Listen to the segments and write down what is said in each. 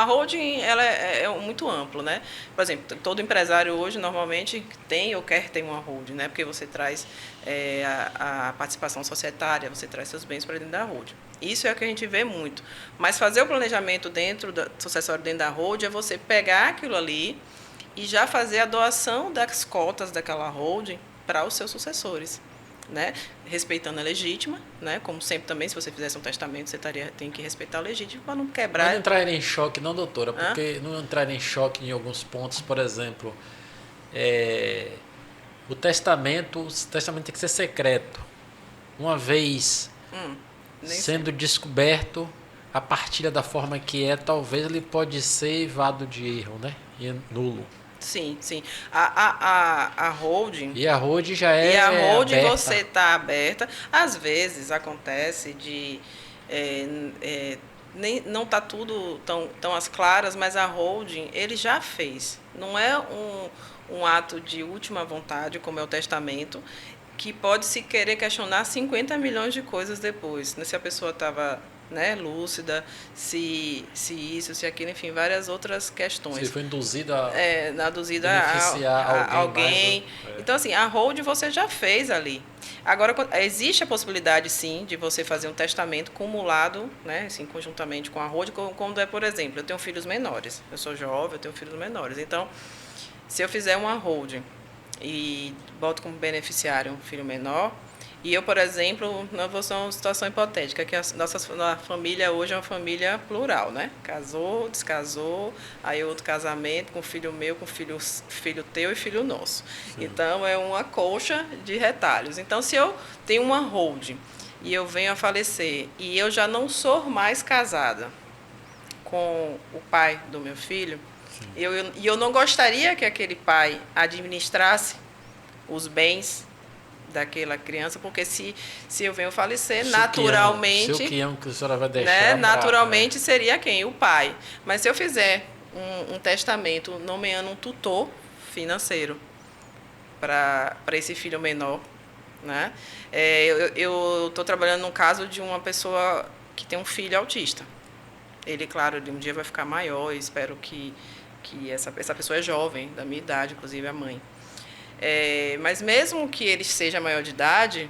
A holding ela é muito amplo, né? Por exemplo, todo empresário hoje normalmente tem ou quer ter uma holding, né? Porque você traz a participação societária, você traz seus bens para dentro da holding. Isso é o que a gente vê muito. Mas fazer o planejamento dentro da sucessório dentro da holding é você pegar aquilo ali e já fazer a doação das cotas daquela holding para os seus sucessores, né? Respeitando a legítima, né? Como sempre também, se você fizesse um testamento, você tem que respeitar a legítima para não Mas quebrar. não entraria em choque, não, doutora, Hã? porque não entraria em choque em alguns pontos, por exemplo, é, o testamento tem que ser secreto. Uma vez Nem sendo sempre. descoberto a partilha da forma que é, talvez ele pode ser evado de erro, né? E nulo. Sim, sim. A holding. E a road já E a é holding aberta. você está aberta. Às vezes acontece de. é, é, não está tudo tão às claras, mas a holding ele já fez. Não é um ato de última vontade, como é o testamento, que pode se querer questionar 50 milhões de coisas depois. Se a pessoa estava, né, lúcida, se isso, se aquilo, enfim, várias outras Se questões foi induzido a aduzida beneficiar a alguém mais. alguém. Então, assim, a hold você já fez ali. Agora, existe a possibilidade, sim, de você fazer um testamento cumulado, né, assim, conjuntamente com a hold, quando é, por exemplo, eu tenho filhos menores. Eu sou jovem, eu tenho filhos menores. Então, se eu fizer uma holding e boto como beneficiário um filho menor, e eu, por exemplo, não vou ser uma situação hipotética, que a nossa família hoje é uma família plural, né? Casou, descasou, aí outro casamento com filho meu, com filho teu e filho nosso. Sim. Então, é uma colcha de retalhos. Então, se eu tenho uma holding e eu venho a falecer e eu já não sou mais casada com o pai do meu filho, e eu não gostaria que aquele pai administrasse os bens daquela criança, porque se eu venho falecer, Se o naturalmente, quião que a senhora vai né, deixar para. naturalmente seria quem? O pai. Mas se eu fizer um testamento nomeando um tutor financeiro para esse filho menor, né, eu estou trabalhando no caso de uma pessoa que tem um filho autista. Ele, claro, um dia vai ficar maior, eu espero que essa pessoa é jovem, da minha idade, inclusive a mãe. Mas mesmo que ele seja maior de idade,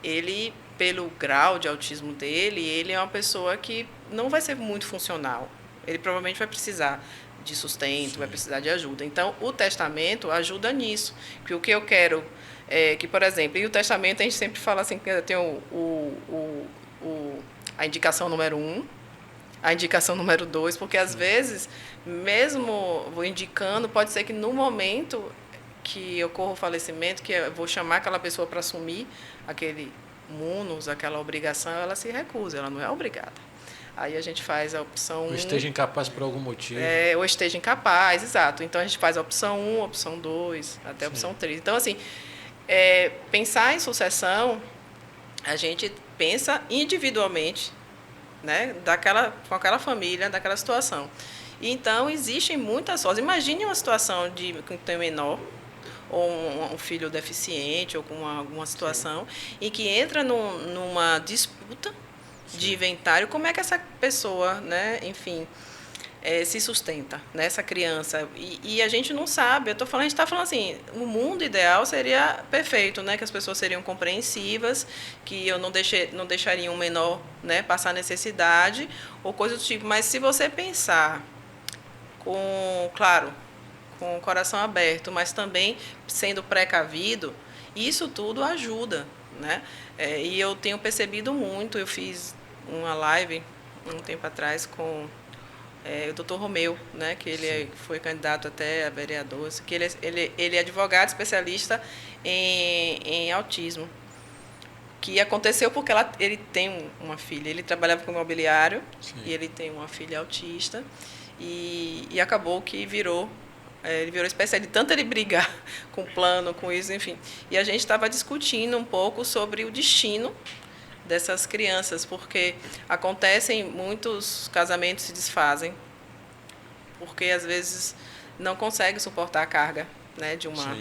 ele, pelo grau de autismo dele, ele é uma pessoa que não vai ser muito funcional. Ele provavelmente vai precisar de sustento, Sim. vai precisar de ajuda. Então, o testamento ajuda nisso. Que o que eu quero é que, por exemplo, e o testamento a gente sempre fala assim, que tem a indicação número 1, a indicação número 2, porque às vezes, mesmo vou indicando, pode ser que no momento que ocorra o falecimento, que eu vou chamar aquela pessoa para assumir aquele munus, aquela obrigação, ela se recusa, ela não é obrigada. Aí a gente faz a opção 1. Ou esteja incapaz por algum motivo. Ou esteja incapaz, exato. Então a gente faz a opção 1, a opção 2, até a opção 3. Então, assim, pensar em sucessão, a gente pensa individualmente, né, com aquela família, daquela situação. E, então, existem muitas formas. Imagine uma situação de que tem um menor, ou um filho deficiente, ou com alguma situação, em que entra numa disputa de inventário, como é que essa pessoa, né, enfim, se sustenta, né, essa criança. E a gente não sabe, a gente está falando assim, o mundo ideal seria perfeito, né, que as pessoas seriam compreensivas, que eu não deixaria um menor, né, passar necessidade, ou coisa do tipo. Mas se você pensar claro, com o coração aberto, mas também sendo precavido, isso tudo ajuda, né? E eu tenho percebido muito, eu fiz uma live um tempo atrás com o Dr. Romeu, né, que ele foi candidato até a vereador, que ele é advogado especialista em autismo, que aconteceu porque ele tem uma filha, ele trabalhava com imobiliário. Sim. E ele tem uma filha autista e acabou que ele virou espécie de tanto ele brigar com o plano, com isso, enfim. E a gente estava discutindo um pouco sobre o destino dessas crianças, porque acontecem muitos casamentos se desfazem, porque às vezes não consegue suportar a carga, né, de uma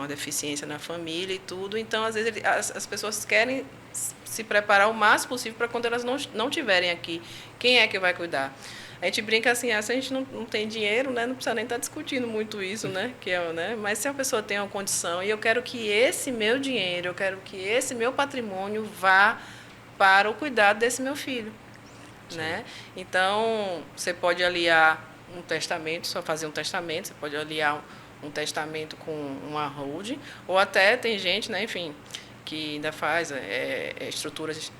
deficiência na família e tudo. Então, às vezes as pessoas querem se preparar o máximo possível para quando elas não tiverem aqui, quem é que vai cuidar? A gente brinca assim, se a gente não tem dinheiro, né, não precisa nem estar discutindo muito isso, né, né? Mas se a pessoa tem uma condição e eu quero que esse meu dinheiro, eu quero que esse meu patrimônio vá para o cuidado desse meu filho, né? Então, você pode aliar um testamento, só fazer um testamento, você pode aliar um testamento com uma holding, ou até tem gente, né, enfim, que ainda faz estruturas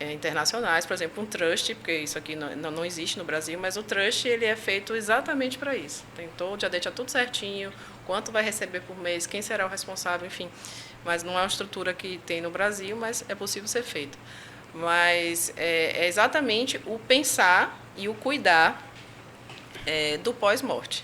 internacionais, por exemplo, um trust, porque isso aqui não existe no Brasil, mas o trust ele é feito exatamente para isso. Tem todo, já deixa tudo certinho, quanto vai receber por mês, quem será o responsável, enfim. Mas não é uma estrutura que tem no Brasil, mas é possível ser feito. Mas é exatamente o pensar e o cuidar do pós-morte.